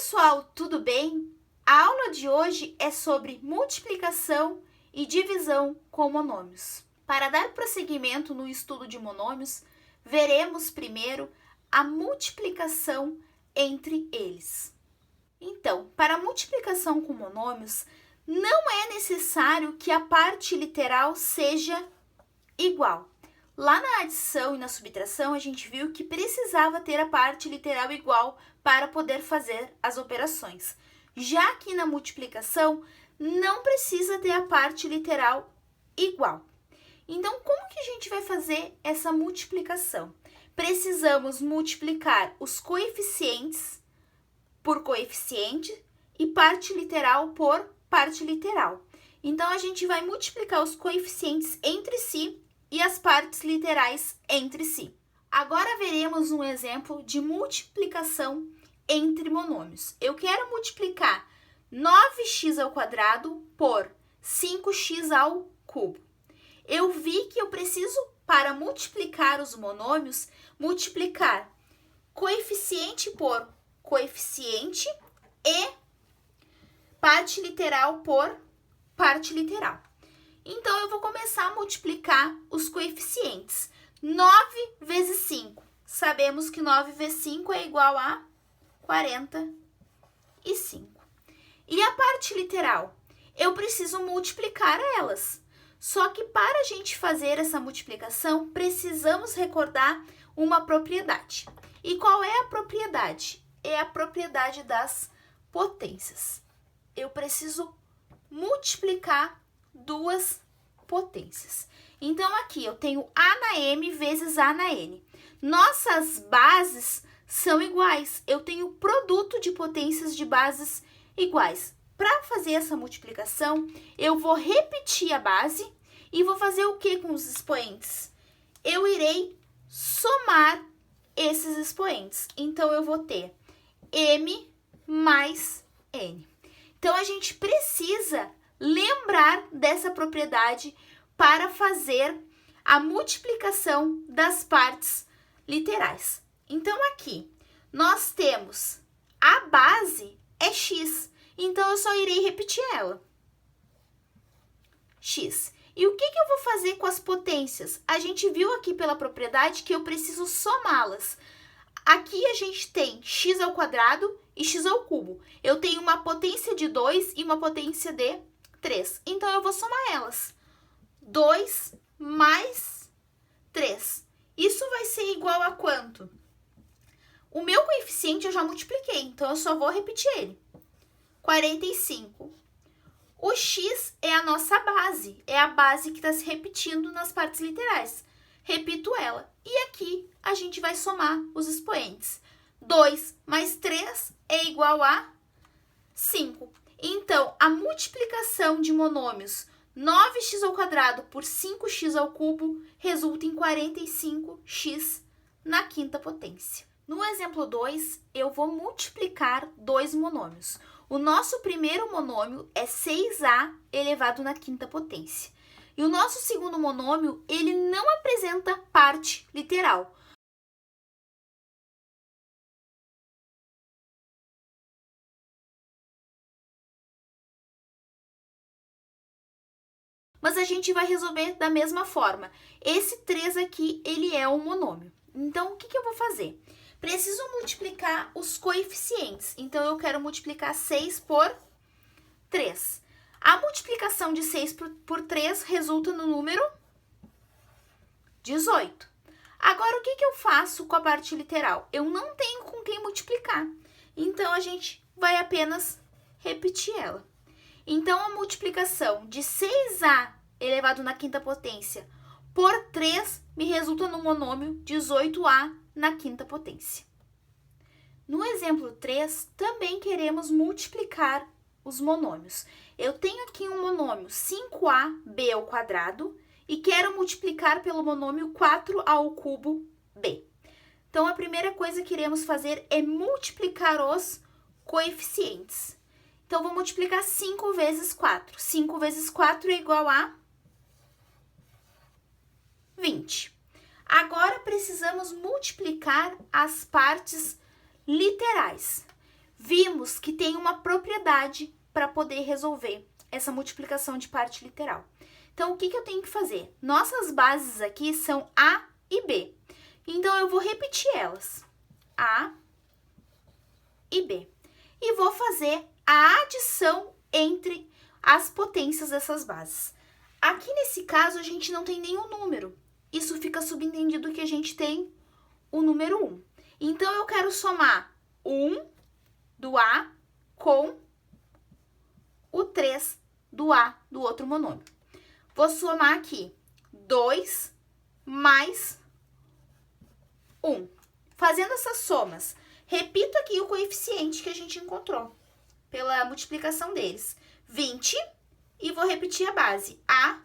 pessoal, tudo bem? A aula de hoje é sobre multiplicação e divisão com monômios. Para dar prosseguimento no estudo de monômios, veremos primeiro a multiplicação entre eles. Então, para a multiplicação com monômios, não é necessário que a parte literal seja igual. Lá na adição e na subtração, a gente viu que precisava ter a parte literal igual para poder fazer as operações. Já aqui na multiplicação, não precisa ter a parte literal igual. Então, como que a gente vai fazer essa multiplicação? Precisamos multiplicar os coeficientes por coeficiente e parte literal por parte literal. Então, a gente vai multiplicar os coeficientes entre si e as partes literais entre si. Agora veremos um exemplo de multiplicação entre monômios. Eu quero multiplicar 9x² por 5x ao cubo. Eu vi que eu preciso, para multiplicar os monômios, multiplicar coeficiente por coeficiente e parte literal por parte literal. Então, eu vou começar a multiplicar os coeficientes. 9 vezes 5. Sabemos que 9 vezes 5 é igual a 45. E a parte literal? Eu preciso multiplicar elas. Só que para a gente fazer essa multiplicação, precisamos recordar uma propriedade. E qual é a propriedade? É a propriedade das potências. Eu preciso multiplicar duas potências. Então, aqui eu tenho A na M vezes A na N. Nossas bases são iguais. Eu tenho produto de potências de bases iguais. Para fazer essa multiplicação, eu vou repetir a base e vou fazer o que com os expoentes? Eu irei somar esses expoentes. Então, eu vou ter M mais N. Então, a gente precisa lembrar dessa propriedade para fazer a multiplicação das partes literais. Então, aqui, nós temos a base é x, então eu só irei repetir ela. X. E o que eu vou fazer com as potências? A gente viu aqui pela propriedade que eu preciso somá-las. Aqui a gente tem x² e x ao cubo. Eu tenho uma potência de 2 e uma potência de 3. Então, eu vou somar elas. 2 mais 3. Isso vai ser igual a quanto? O meu coeficiente eu já multipliquei, então eu só vou repetir ele. 45. O x é a nossa base, é a base que está se repetindo nas partes literais. Repito ela. E aqui a gente vai somar os expoentes. 2 mais 3 é igual a 5. Então, a multiplicação de monômios 9x² por 5x ao cubo resulta em 45x na quinta potência. No exemplo 2, eu vou multiplicar dois monômios. O nosso primeiro monômio é 6a elevado na quinta potência. E o nosso segundo monômio, ele não apresenta parte literal. Mas a gente vai resolver da mesma forma. Esse 3 aqui, ele é um monômio. Então, o que eu vou fazer? Preciso multiplicar os coeficientes. Então, eu quero multiplicar 6 por 3. A multiplicação de 6 por 3 resulta no número 18. Agora, o que eu faço com a parte literal? Eu não tenho com quem multiplicar. Então, a gente vai apenas repetir ela. Então, a multiplicação de 6a elevado na quinta potência por 3 me resulta no monômio 18a na quinta potência. No exemplo 3, também queremos multiplicar os monômios. Eu tenho aqui um monômio 5ab ao quadrado e quero multiplicar pelo monômio 4 ao cubo b. Então, a primeira coisa que iremos fazer é multiplicar os coeficientes. Então, vou multiplicar 5 vezes 4. 5 vezes 4 é igual a 20. Agora, precisamos multiplicar as partes literais. vimos que tem uma propriedade para poder resolver essa multiplicação de parte literal. Então, o que eu tenho que fazer? Nossas bases aqui são A e B. Então, eu vou repetir elas. A e B. E vou fazer a adição entre as potências dessas bases. Aqui, nesse caso, a gente não tem nenhum número. Isso fica subentendido que a gente tem o número 1. Então, eu quero somar 1 do A com o 3 do A do outro monômio. Vou somar aqui 2 mais 1. Fazendo essas somas, repito aqui o coeficiente que a gente encontrou pela multiplicação deles. 20, e vou repetir a base, A,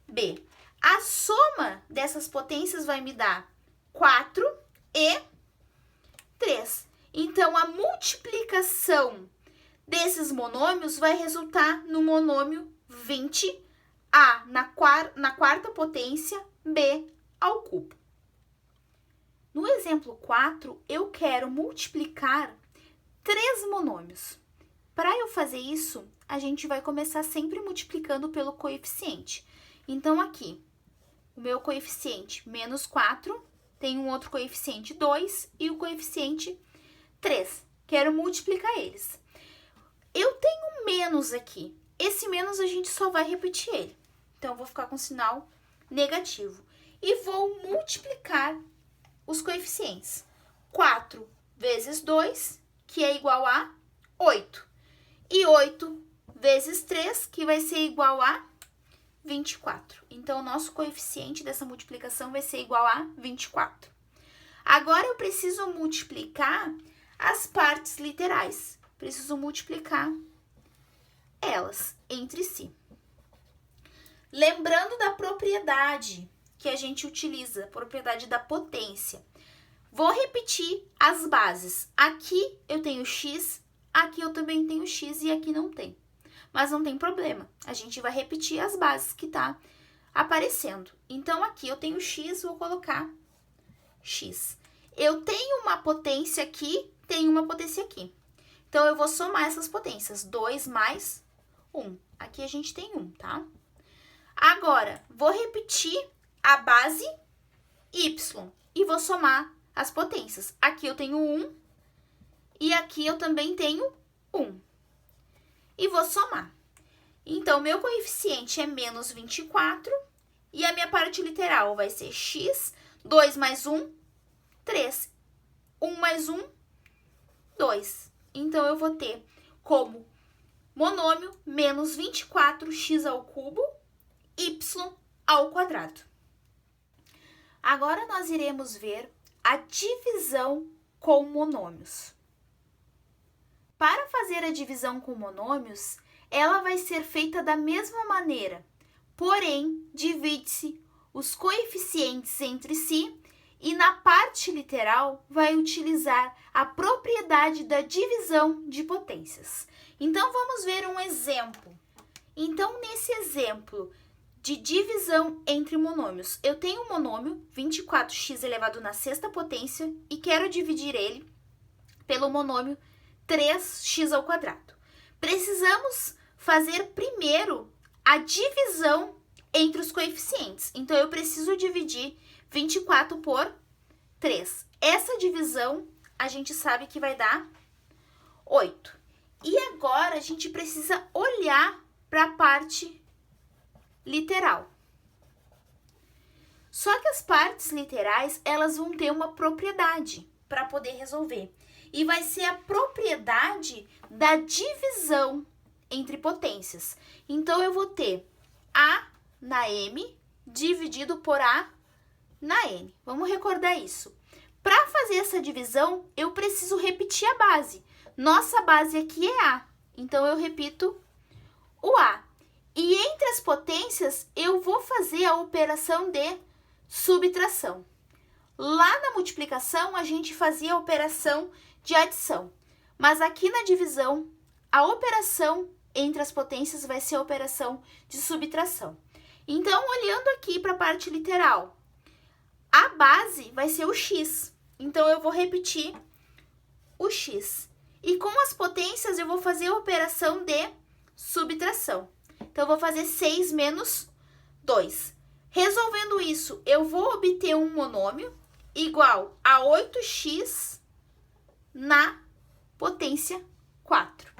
B. A soma dessas potências vai me dar 4 e 3. Então, a multiplicação desses monômios vai resultar no monômio 20, A na quarta potência, B ao cubo. No exemplo 4, eu quero multiplicar 3 monômios. Para eu fazer isso, a gente vai começar sempre multiplicando pelo coeficiente. Então, aqui, o meu coeficiente menos 4, tem um outro coeficiente 2 e o coeficiente 3. Quero multiplicar eles. Eu tenho menos aqui. Esse menos a gente só vai repetir ele. Então, eu vou ficar com sinal negativo. E vou multiplicar os coeficientes. 4 vezes 2, que é igual a 8. E 8 vezes 3, que vai ser igual a 24. Então, o nosso coeficiente dessa multiplicação vai ser igual a 24. Agora, eu preciso multiplicar as partes literais. Preciso multiplicar elas entre si. Lembrando da propriedade que a gente utiliza, propriedade da potência. Vou repetir as bases. Aqui eu tenho x, aqui eu também tenho x e aqui não tem. Mas não tem problema, a gente vai repetir as bases que tá aparecendo. Então, aqui eu tenho x, vou colocar x. Eu tenho uma potência aqui, tenho uma potência aqui. Então, eu vou somar essas potências, 2 mais 1. Aqui a gente tem 1, tá? Agora, vou repetir a base y e vou somar as potências. Aqui eu tenho 1 e aqui eu também tenho 1. E vou somar. Então, meu coeficiente é menos 24 e a minha parte literal vai ser x, 2 mais 1, 3. 1 mais 1, 2. Então, eu vou ter como monômio menos 24x ao cubo, y ao quadrado. Agora, nós iremos ver a divisão com monômios. Para fazer a divisão com monômios, ela vai ser feita da mesma maneira, porém, divide-se os coeficientes entre si e na parte literal vai utilizar a propriedade da divisão de potências. Então, vamos ver um exemplo. Então, nesse exemplo de divisão entre monômios, eu tenho um monômio, 24x elevado na sexta potência, e quero dividir ele pelo monômio 3x ao quadrado. Precisamos fazer primeiro a divisão entre os coeficientes. Então, eu preciso dividir 24 por 3. Essa divisão, a gente sabe que vai dar 8. E agora, a gente precisa olhar para a parte literal. Só que as partes literais, elas vão ter uma propriedade para poder resolver. E vai ser a propriedade da divisão entre potências. Então, eu vou ter A na M dividido por A na N. Vamos recordar isso. Para fazer essa divisão, eu preciso repetir a base. Nossa base aqui é A. Então, eu repito o A. E entre as potências, eu vou fazer a operação de subtração. Lá na multiplicação, a gente fazia a operação de adição. Mas aqui na divisão, a operação entre as potências vai ser a operação de subtração. Então, olhando aqui para a parte literal, a base vai ser o x. Então, eu vou repetir o x. E com as potências eu vou fazer a operação de subtração. Então, eu vou fazer 6 menos 2. Resolvendo isso, eu vou obter um monômio igual a 8x na potência 4.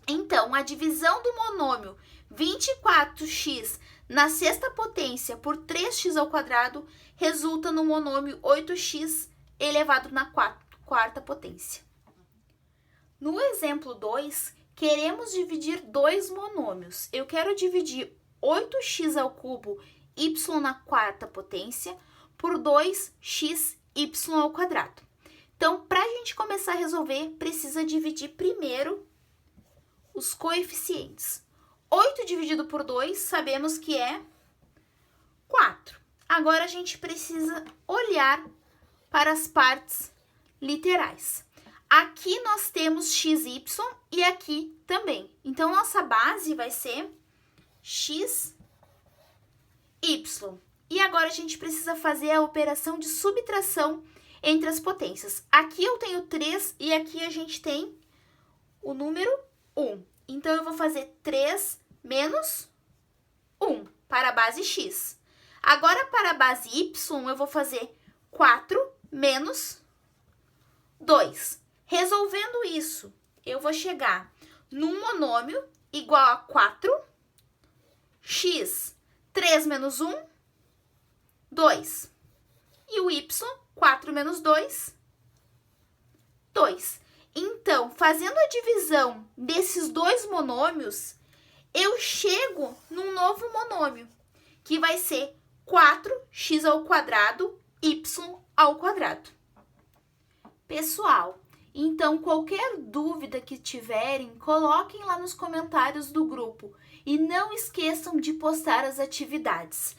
Então, a divisão do monômio 24x na sexta potência por 3x ao quadrado resulta no monômio 8x elevado na quarta potência. No exemplo 2, queremos dividir dois monômios. Eu quero dividir 8x ao cubo y na quarta potência por 2xy ao quadrado. Então, para a gente começar a resolver, precisa dividir primeiro os coeficientes. 8 dividido por 2, sabemos que é 4. Agora, a gente precisa olhar para as partes literais. Aqui nós temos xy e aqui também. Então, nossa base vai ser xy. E agora, a gente precisa fazer a operação de subtração entre as potências. Aqui eu tenho 3 e aqui a gente tem o número 1. Então, eu vou fazer 3 menos 1 para a base x. Agora, para a base y, eu vou fazer 4 menos 2. Resolvendo isso, eu vou chegar num monômio igual a 4, x, 3 menos 1, 2. E o y, 4 menos 2, 2. Então, fazendo a divisão desses dois monômios, eu chego num novo monômio, que vai ser 4x ao quadrado, y ao quadrado. Pessoal, então qualquer dúvida que tiverem, coloquem lá nos comentários do grupo e não esqueçam de postar as atividades.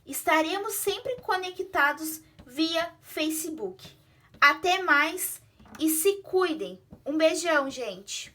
Estaremos sempre conectados via Facebook. Até mais! E se cuidem. Um beijão, gente!